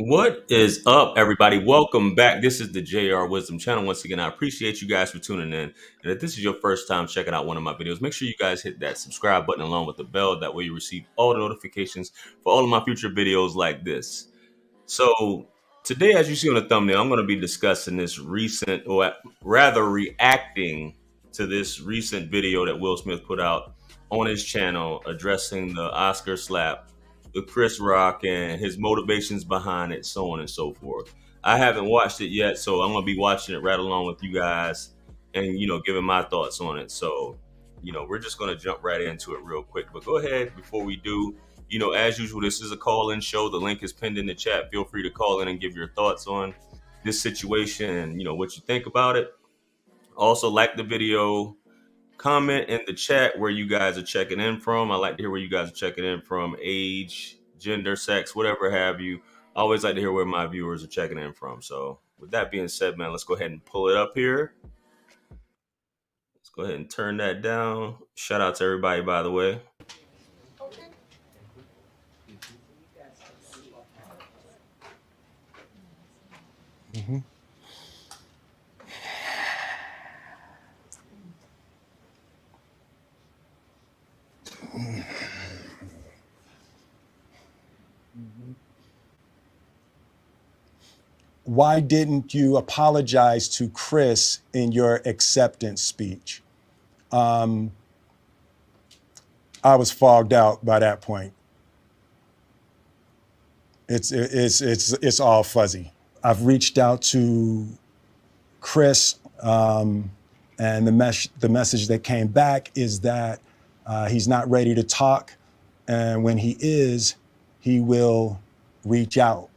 What is up, everybody? Welcome back. This is the JR Wisdom channel. Once again, I appreciate you guys for tuning in. And if this is your first time checking out one of my videos, make sure you guys hit that subscribe button along with the bell. That way you receive all the notifications for all of my future videos like this. So today, as you see on the thumbnail, I'm going to be discussing this recent, or rather reacting to this recent video that Will Smith put out on his channel addressing the Oscar slap with Chris Rock and his motivations behind it, so on and so forth. I haven't watched it yet, so I'm going to be watching it right along with you guys and, giving my thoughts on it. So, we're just going to jump right into it real quick. But go ahead, before we do, as usual, this is a call-in show. The link is pinned in the chat. Feel free to call in and give your thoughts on this situation and, what you think about it. Also, like the video, comment in the chat where you guys are checking in from. I like to hear where you guys are checking in from, age, gender, sex, whatever have you. I always like to hear where my viewers are checking in from. So with that being said, man, let's go ahead and pull it up here. Let's go ahead and turn that down. Shout out to everybody, by the way. Mm-hmm. Why didn't you apologize to Chris in your acceptance speech? I was fogged out by that point. It's all fuzzy. I've reached out to Chris, and the message that came back is that he's not ready to talk, and when he is, he will reach out.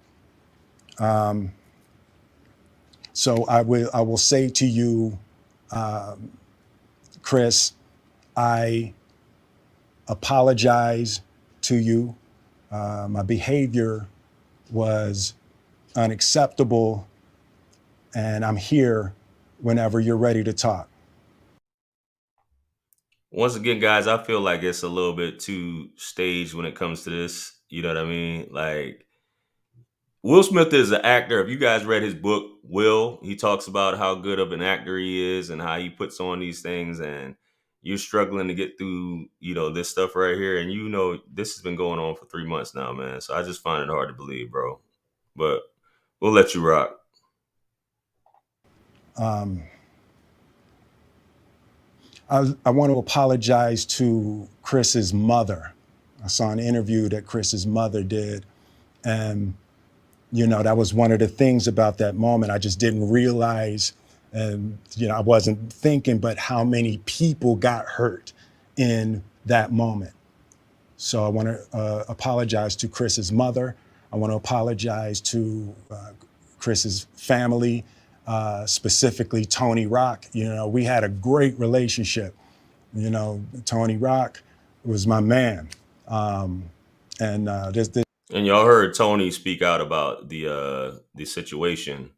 So I will say to you, Chris, I apologize to you. My behavior was unacceptable, and I'm here whenever you're ready to talk. Once again, guys, I feel like it's a little bit too staged when it comes to this. You know what I mean? Like, Will Smith is an actor. If you guys read his book, Will, he talks about how good of an actor he is and how he puts on these things, and you're struggling to get through, this stuff right here. And this has been going on for 3 months now, man. So I just find it hard to believe, bro. But we'll let you rock. I want to apologize to Chris's mother. I saw an interview that Chris's mother did, and that was one of the things about that moment. I just didn't realize, and I wasn't thinking, but how many people got hurt in that moment. So I want to apologize to Chris's mother. I want to apologize to Chris's family, specifically Tony Rock. We had a great relationship. Tony Rock was my man. And y'all heard Tony speak out about the situation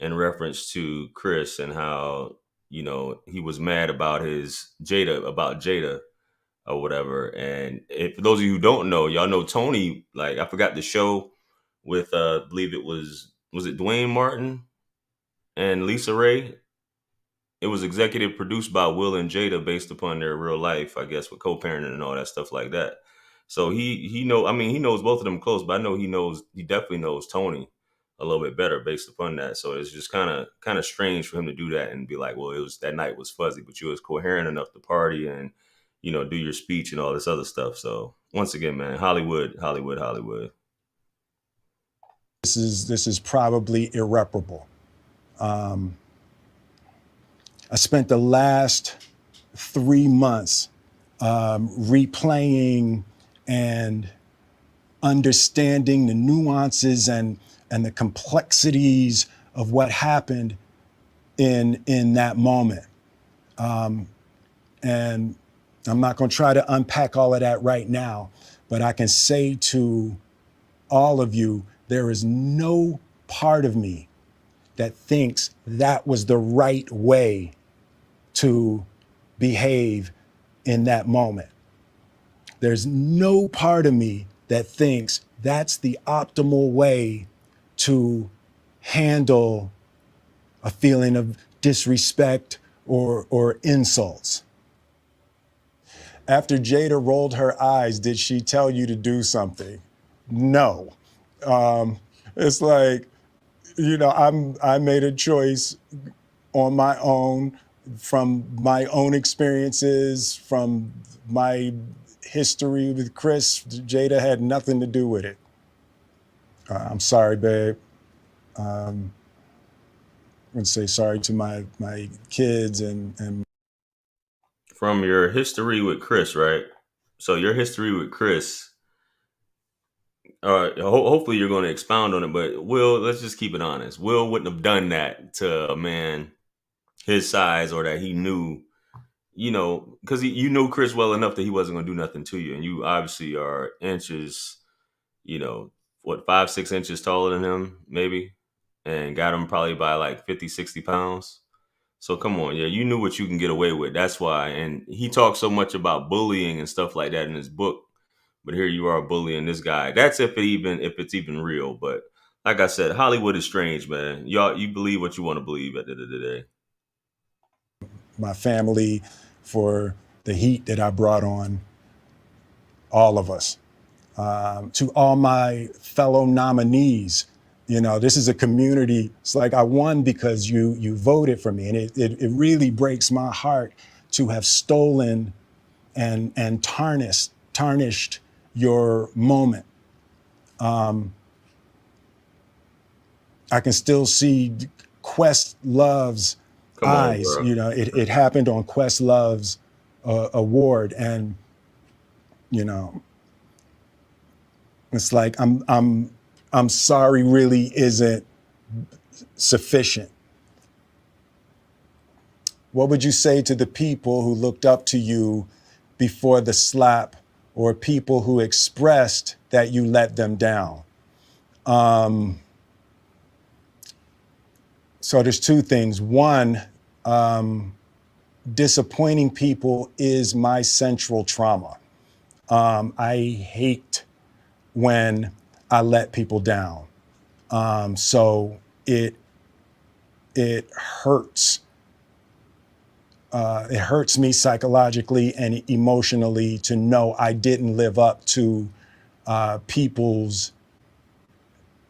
in reference to Chris and how he was mad about Jada or whatever. And for those of you who don't know, y'all know Tony. Like, I forgot the show with I believe it was it Dwayne Martin and Lisa Ray. It was executive produced by Will and Jada based upon their real life, I guess, with co-parenting and all that stuff like that. So he knows both of them close, but I know he definitely knows Tony a little bit better based upon that. So it's just kind of strange for him to do that and be like, well, that night was fuzzy, but you was coherent enough to party and do your speech and all this other stuff. So once again, man, Hollywood. This is probably irreparable. I spent the last 3 months replaying and understanding the nuances and the complexities of what happened in that moment. And I'm not going to try to unpack all of that right now, but I can say to all of you, there is no part of me that thinks that was the right way to behave in that moment. There's no part of me that thinks that's the optimal way to handle a feeling of disrespect or insults. After Jada rolled her eyes, did she tell you to do something? No. It's like, I made a choice on my own, from my own experiences, from my history with Chris. Jada had nothing to do with it. I'm sorry, babe. I'm going to say sorry to my kids and From your history with Chris, right? So your history with Chris, hopefully you're going to expound on it, but Will, let's just keep it honest. Will wouldn't have done that to a man his size, or that he knew, because you knew Chris well enough that he wasn't going to do nothing to you. And you obviously are inches, you know, what, 5, 6 inches taller than him, maybe, and got him probably by like 50, 60 pounds. So come on, yeah, you knew what you can get away with. That's why. And he talks so much about bullying and stuff like that in his book. But here you are bullying this guy. That's if it's even real. But like I said, Hollywood is strange, man. Y'all, you believe what you want to believe at the end of the day. my family for the heat that I brought on all of us. To all my fellow nominees, this is a community. It's like I won because you voted for me, and it really breaks my heart to have stolen and tarnished your moment. I can still see Questlove's Come on, eyes. bro. It happened on Questlove's award, and you know, it's like I'm sorry really isn't sufficient. What would you say to the people who looked up to you before the slap, or people who expressed that you let them down? So there's two things. One, disappointing people is my central trauma. I hate when I let people down. So it hurts. It hurts me psychologically and emotionally to know I didn't live up to people's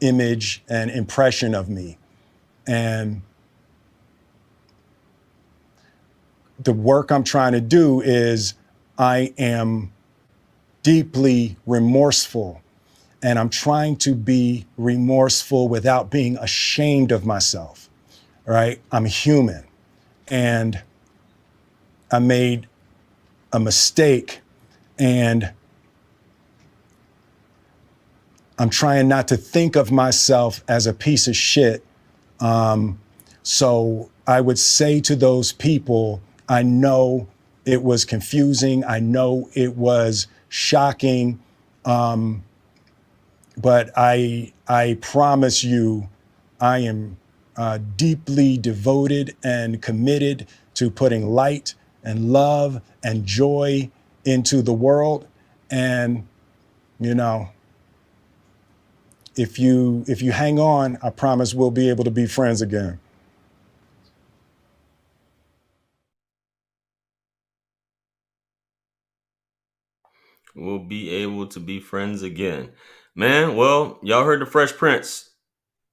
image and impression of me. And the work I'm trying to do is, I am deeply remorseful, and I'm trying to be remorseful without being ashamed of myself, right? I'm human, and I made a mistake, and I'm trying not to think of myself as a piece of shit. So I would say to those people, I know it was confusing. I know it was shocking. But I promise you, I am deeply devoted and committed to putting light and love and joy into the world. And, if you hang on, I promise we'll be able to be friends again. We'll be able to be friends again, man. Well, y'all heard the Fresh Prince.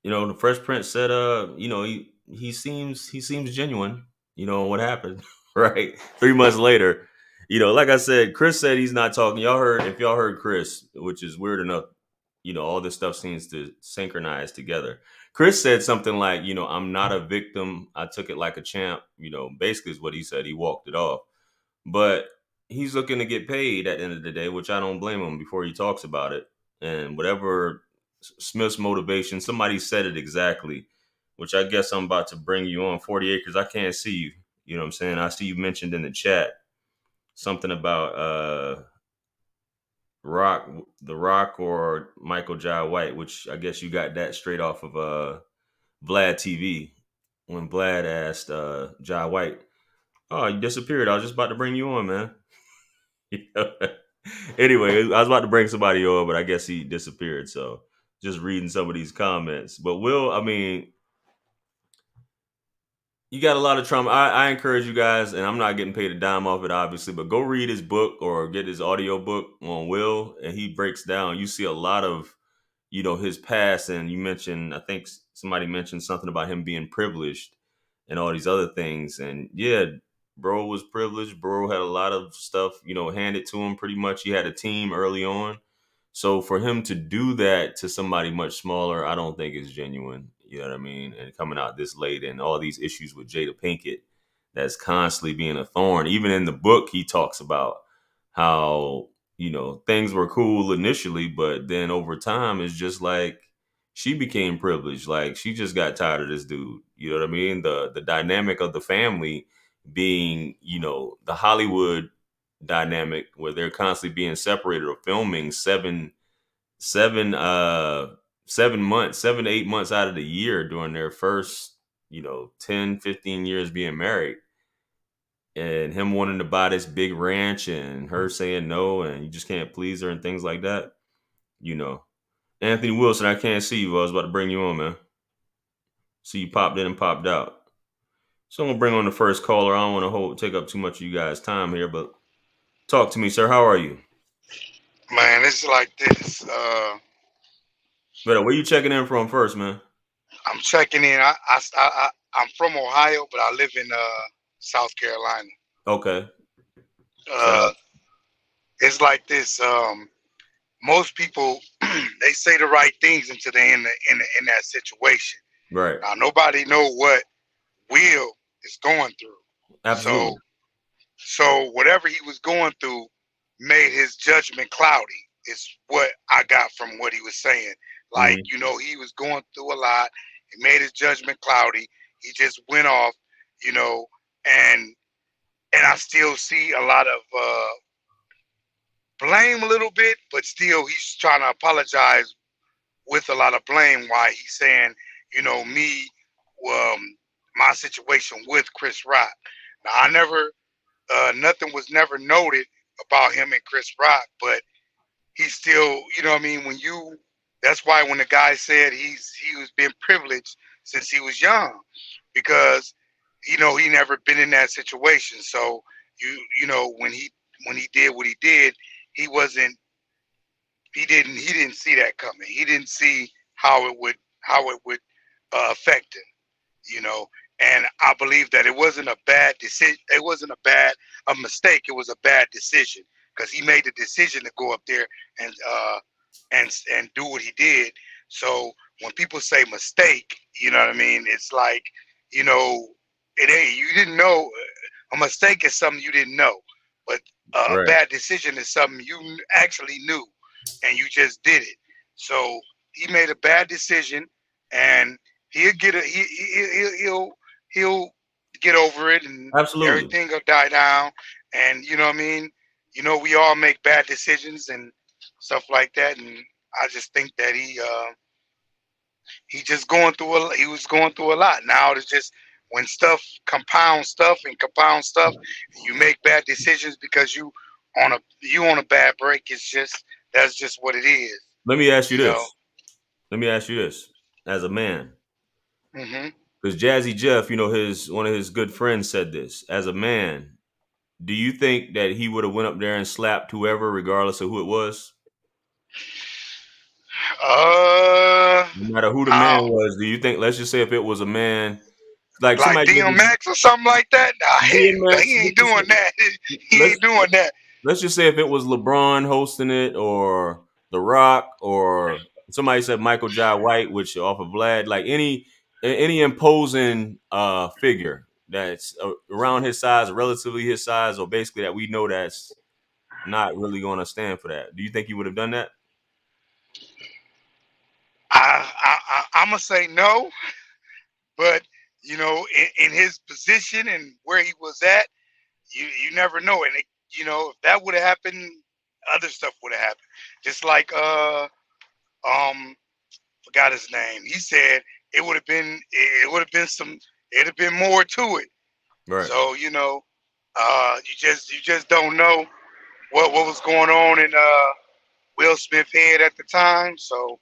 The Fresh Prince said, he seems genuine. You know what happened, right? 3 months later, like I said, Chris said he's not talking. Y'all heard, if y'all heard Chris, which is weird enough. All this stuff seems to synchronize together. Chris said something like, I'm not a victim. I took it like a champ. Basically is what he said. He walked it off. But he's looking to get paid at the end of the day, which I don't blame him before he talks about it. And whatever Smith's motivation, somebody said it exactly, which I guess I'm about to bring you on. 40 acres, I can't see you. You know what I'm saying? I see you mentioned in the chat something about Rock, The Rock, or Michael Jai White, which I guess you got that straight off of Vlad TV when Vlad asked Jai White, "Oh, you disappeared. I was just about to bring you on, man." Anyway, I was about to bring somebody on, but I guess he disappeared. So just reading some of these comments. But Will, I mean, you got a lot of trauma. I encourage you guys, and I'm not getting paid a dime off it, obviously, but go read his book or get his audio book on Will, and he breaks down. You see a lot of, his past, and you mentioned, I think somebody mentioned something about him being privileged and all these other things. And yeah, bro was privileged. Bro had a lot of stuff, handed to him pretty much. He had a team early on. So for him to do that to somebody much smaller, I don't think is genuine. You know what I mean? And coming out this late and all these issues with Jada Pinkett, that's constantly being a thorn. Even in the book, he talks about how, things were cool initially, but then over time, it's just like she became privileged. Like she just got tired of this dude. You know what I mean? The dynamic of the family being, the Hollywood dynamic where they're constantly being separated or filming seven uh 7 months, 7 to 8 months out of the year during their first 10, 15 years being married, and him wanting to buy this big ranch and her saying no and you just can't please her and things like that. you know Anthony Wilson, I can't see you. I was about to bring you on, man. See you popped in and popped out. So I'm gonna bring on the first caller. I don't want to take up too much of you guys' time here, but talk to me, sir. How are you? Man, it's like this. But where you checking in from first, man? I'm checking in. I'm from Ohio, but I live in South Carolina. Okay. Shout Uh, out. it's like this. Most people they say the right things until they in that situation. Right. Now nobody know what Will is going through. So Absolutely. so whatever he was going through made his judgment cloudy. Is what I got from what he was saying. Like Hmm. he was going through a lot. It made his judgment cloudy. He just went off, you know, and I still see a lot of blame a little bit, but still he's trying to apologize with a lot of blame. Why he's saying, me, my situation with Chris Rock. Now I never, nothing was never noted about him and Chris Rock, but he's still, what I mean, that's why when the guy said he was been privileged since he was young, because he never been in that situation. So when he did what he did, he wasn't he didn't see that coming. He didn't see how it would affect him, you know. And I believe that it wasn't a bad decision. It wasn't a mistake. It was a bad decision because he made the decision to go up there and and do what he did. So when people say mistake, you know what I mean? It's like, it ain't. You didn't know. A mistake is something you didn't know, but a Right. bad decision is something you actually knew, and you just did it. So he made a bad decision, and he'll get a he'll get over it, and Absolutely. everything will die down. And you know what I mean? We all make bad decisions and stuff like that. And I just think that he just going through he was going through a lot. Now it's just when stuff and compound stuff, and you make bad decisions because you on a bad break. It's just that's just what it is, Let me ask you you know. this. Let me ask you this. As a man, hmm because Jazzy Jeff, his one of his good friends said this. As a man, do you think that he would have went up there and slapped whoever, regardless of who it was? Uh, No matter who the man I, was, do you think? Let's just say if it was a man, like like somebody did this, DMX or something like that. Nah, DMX. he ain't doing that. He Let's ain't doing that. let's just say if it was LeBron hosting it, or The Rock, or somebody said Michael Jai White, which off of Vlad, like any imposing figure that's around his size, relatively his size, or basically that we know that's not really going to stand for that. Do you think he would have done that? I'm gonna say no, but in his position and where he was at, you never know. And if that would have happened, other stuff would have happened. Just like um forgot his name. He said it would have been some it'd have been more to it. Right. So you just don't know what was going on in Will Smith head at the time. So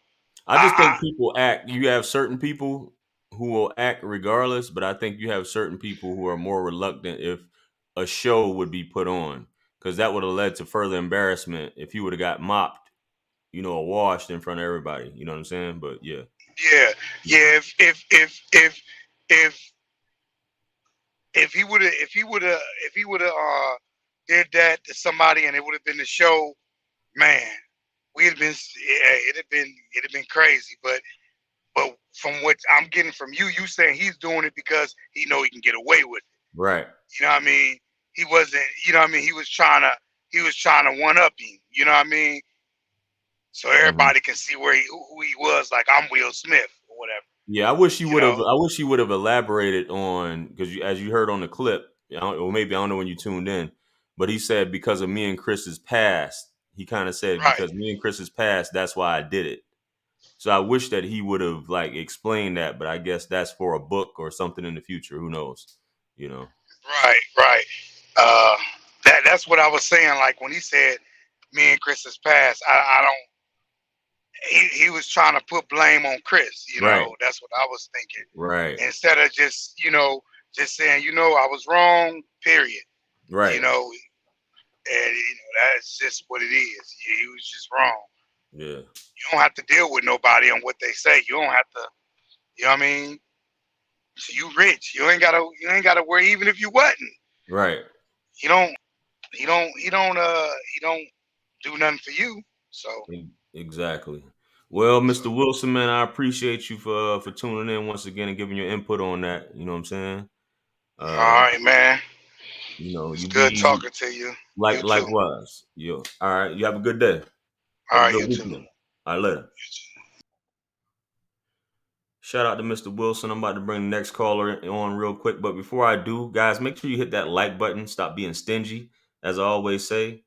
I just think I, people act. You have certain people who will act regardless, but I think you have certain people who are more reluctant if a show would be put on, because that would have led to further embarrassment if he would have got mopped, or washed in front of everybody. You know what I'm saying? But yeah, yeah, yeah. If he would have did that to somebody and it would have been the show, man, we'd have been it'd have been crazy. But from what I'm getting from you, you saying he's doing it because he know he can get away with it. right. You know what I mean? He wasn't. You know what I mean? He was trying to one up him. You know what I mean? So hmm everybody can see who he was. Like, I'm Will Smith or whatever. Yeah, I wish you You would have. know? I wish you would have elaborated on, because as you heard on the clip, or maybe I don't know when you tuned in, but he said because of me and Chris's past. He kind of said Right, because me and Chris's past, that's why I did it. So I wish that he would have like explained that, but I guess that's for a book or something in the future. Who knows? You know. right. Uh, that's what I was saying. Like when he said me and Chris's past, I don't. He was trying to put blame on Chris. Right. That's what I was thinking. Right. Instead of just saying, I was wrong. Period. You Right. know, and that's just what it is. He was just wrong. Yeah. You don't have to deal with nobody on what they say. You don't have to. You know what I mean? So you rich. You ain't gotta worry. Even if you wasn't, Right. you don't. He don't do nothing for you. So Exactly. Well, so Mr. Wilson, man, I appreciate you for tuning in once again and giving your input on that. You know what I'm saying? all Uh, right, man. you It's good be talking to you. like You too. likewise. You all right? You have a good day. All Have a right, good you too. weekend. All right, later. You too. Shout out to Mr. Wilson. I'm about to bring the next caller on real quick. But before I do, guys, make sure you hit that like button. Stop being stingy. As I always say,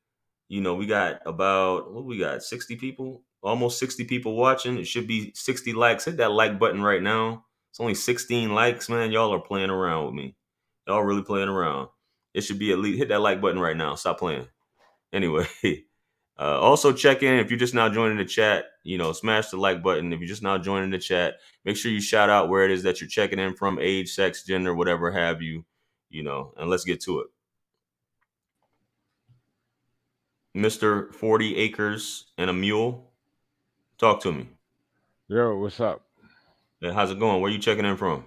we got about, what we got, 60 people? Almost 60 people watching. It should be 60 likes. Hit that like button right now. It's only 16 likes, man. Y'all are playing around with me. Y'all really playing around. It should be at least, hit that like button right now. Stop playing. Anyway, also check in if you're just now joining the chat. Smash the like button. If you're just now joining the chat, make sure you shout out where it is that you're checking in from, age, sex, gender, whatever have you. And let's get to it. Mr. 40 Acres and a Mule, talk to me. Yo, what's up? How's it going? Where you checking in from?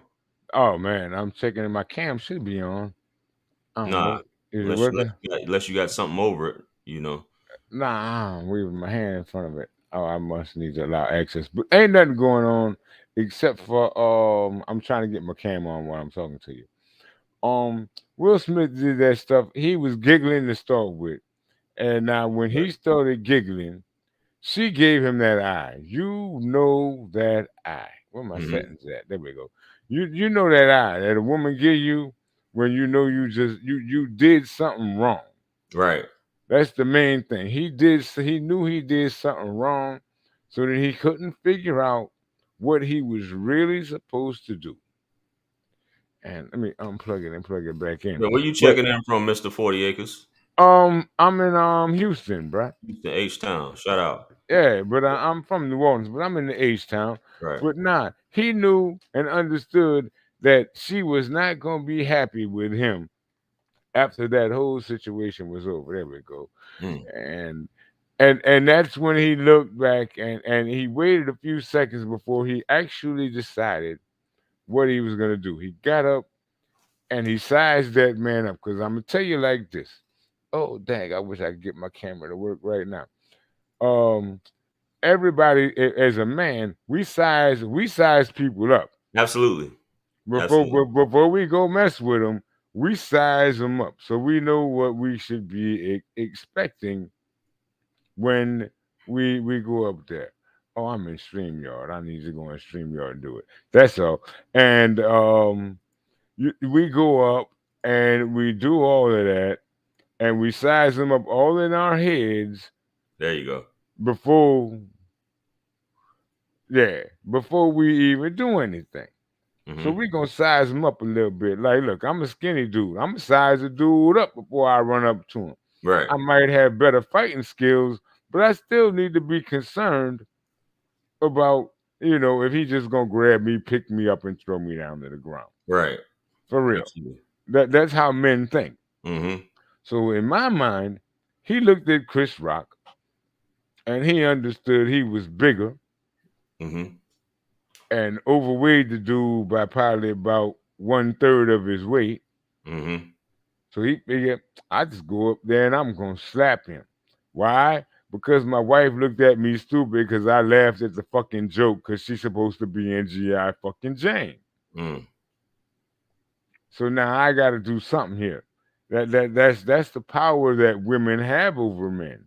Oh man, I'm checking in. My cam should be on. I don't Nah, know. Is it unless working? unless you got something over it. Nah, I'm waving my hand in front of it. Oh, I must need to allow access. But ain't nothing going on except for I'm trying to get my cam on while I'm talking to you. Will Smith did that stuff. He was giggling to start with. And now when Right. he started giggling, she gave him that eye. You know that eye. Where my hmm settings at? There we go. You know that eye that a woman give you when you know you did something wrong. Right. That's the main thing. He knew he did something wrong, so that he couldn't figure out what he was really supposed to do. And let me unplug it and plug it back in. Where you But checking in from, Mr. 40 Acres? I'm in Houston, bruh. Houston, H-Town. Shout out. Yeah, but I'm from New Orleans, but I'm in the H town. Right. But nah, he knew and understood that she was not gonna be happy with him after that whole situation was over. There we go. Mm. And and that's when he looked back and he waited a few seconds before he actually decided what he was gonna do. He got up and he sized that man up. Because I'm gonna tell you like this. Oh dang, I wish I could get my camera to work right now. Um Everybody as a man, we size people up Absolutely. before Absolutely. before we go mess with them. We size them up so we know what we should be expecting when we go up there. Oh, I'm in StreamYard. I need to go in StreamYard and do it. That's all. And we go up and we do all of that and we size them up all in our heads There you go. before yeah, before we even do anything. So hmm we gonna size him up a little bit. Like, look, I'm a skinny dude. I'm gonna size a dude up before I run up to him. Right. I might have better fighting skills, but I still need to be concerned about if he just gonna grab me, pick me up, and throw me down to the ground. Right. For real. Absolutely. That's how men think. Mm-hmm. So in my mind, he looked at Chris Rock and he understood he was bigger Mm-hmm. and overweighed the dude by probably about 1/3 of his weight. Mm-hmm. So he figured, I just go up there and I'm gonna slap him. Why? Because my wife looked at me stupid because I laughed at the fucking joke because she's supposed to be in GI fucking Jane. Mm. So now I got to do something here. That's the power that women have over men.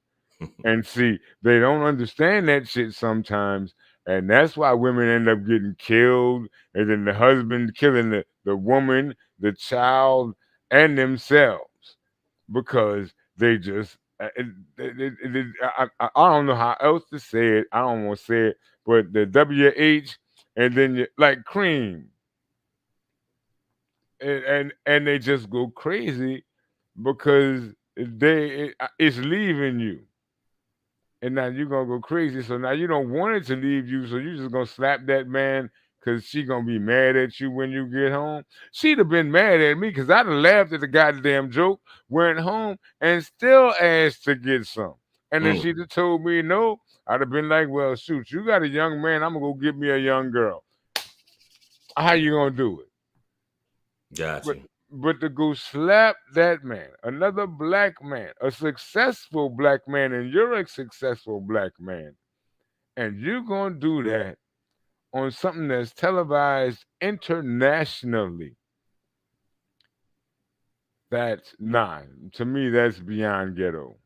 And see, they don't understand that shit sometimes, and that's why women end up getting killed, and then the husband killing the woman, the child, and themselves because they just. I don't know how else to say it. I don't want to say it, but the WH and then like cream and they just go crazy because it's leaving you, and now you're gonna go crazy. So now you don't want it to leave you, so you're just gonna slap that man because she gonna be mad at you when you get home. She'd have been mad at me because I'd have laughed at the goddamn joke, went home, and still asked to get some. And then Mm. she'd have told me no. I'd have been like, well, shoot, you got a young man. I'm gonna go get me a young girl. How you gonna do it? Got But you. but to go slap that man, another black man, a successful black man, and you're a successful black man, and you're gonna do that on something that's televised internationally. That's nine. To me, that's beyond ghetto.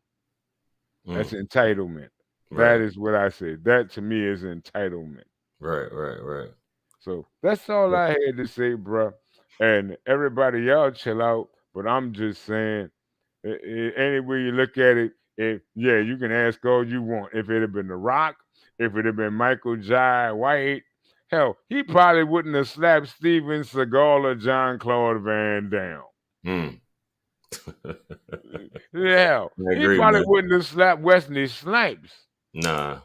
That's Mm. entitlement. That Right. is what I say. That to me is entitlement. Right. Right. Right. So that's all I had to say, bruh. And everybody, y'all chill out. But I'm just saying, any way you look at it, yeah, you can ask all you want. If it had been The Rock, if it had been Michael Jai White, hell, he probably wouldn't have slapped Steven Seagal or John Claude Van Damme. Mm. Hell, I he agree, probably man. wouldn't have slapped Wesley Snipes. Nah,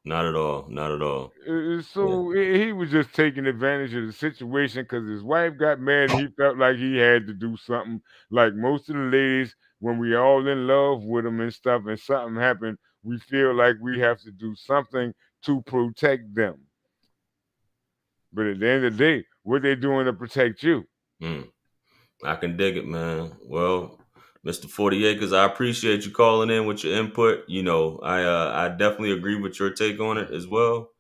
not at all. Not at all. Yeah. So he was just taking advantage of the situation because his wife got mad and he felt like he had to do something. Like most of the ladies, when we all in love with them and stuff, and something happened, we feel like we have to do something to protect them. But at the end of the day, what they doing to protect you? Mm. I can dig it, man. Well, Mr. 40 Acres, I appreciate you calling in with your input. I definitely agree with your take on it as well.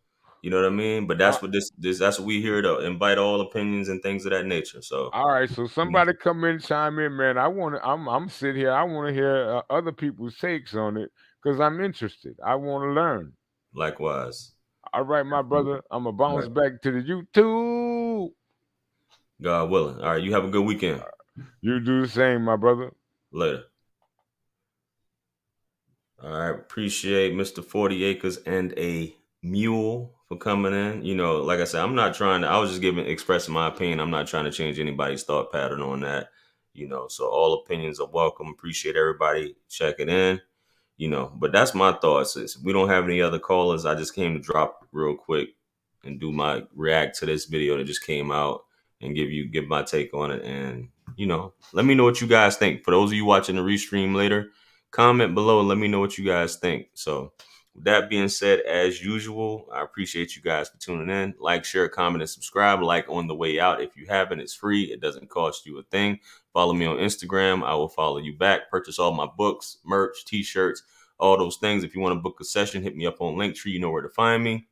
You know what I mean? But Uh, that's what this that's what we here to invite all opinions and things of that nature. So, all right, so you know, somebody come in, chime in, man. I'm sitting here. I want to hear other people's takes on it because I'm interested. I want to learn. likewise. All right, my brother. I'm gonna All bounce right. back to the YouTube. God willing. All right, you have a good weekend. You do the same, my brother. Later. All right, appreciate Mr. 40 Acres and a Mule for coming in. Like I said, I was just expressing my opinion. I'm not trying to change anybody's thought pattern on that. So all opinions are welcome. Appreciate everybody checking in. But that's my thoughts. We don't have any other callers. I just came to drop real quick and do my react to this video that just came out and give my take on it. And, let me know what you guys think. For those of you watching the restream later, comment below and let me know what you guys think. So with that being said, as usual, I appreciate you guys for tuning in. Like, share, comment, and subscribe. Like on the way out. If you haven't, it's free. It doesn't cost you a thing. Follow me on Instagram. I will follow you back. Purchase all my books, merch, t-shirts, all those things. If you want to book a session, hit me up on Linktree. You know where to find me.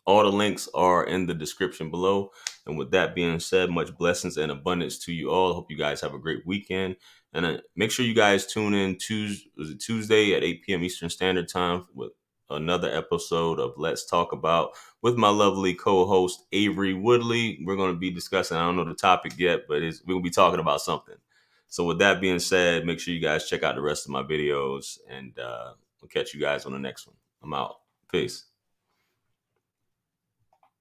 All the links are in the description below. And with that being said, much blessings and abundance to you all. Hope you guys have a great weekend. And make sure you guys tune in Tuesday at 8 p.m. Eastern Standard Time with another episode of Let's Talk About with my lovely co-host Avery Woodley. We're going to be discussing, I don't know the topic yet, but we're going to be talking about something. So with that being said, make sure you guys check out the rest of my videos, and we'll catch you guys on the next one. I'm out. Peace.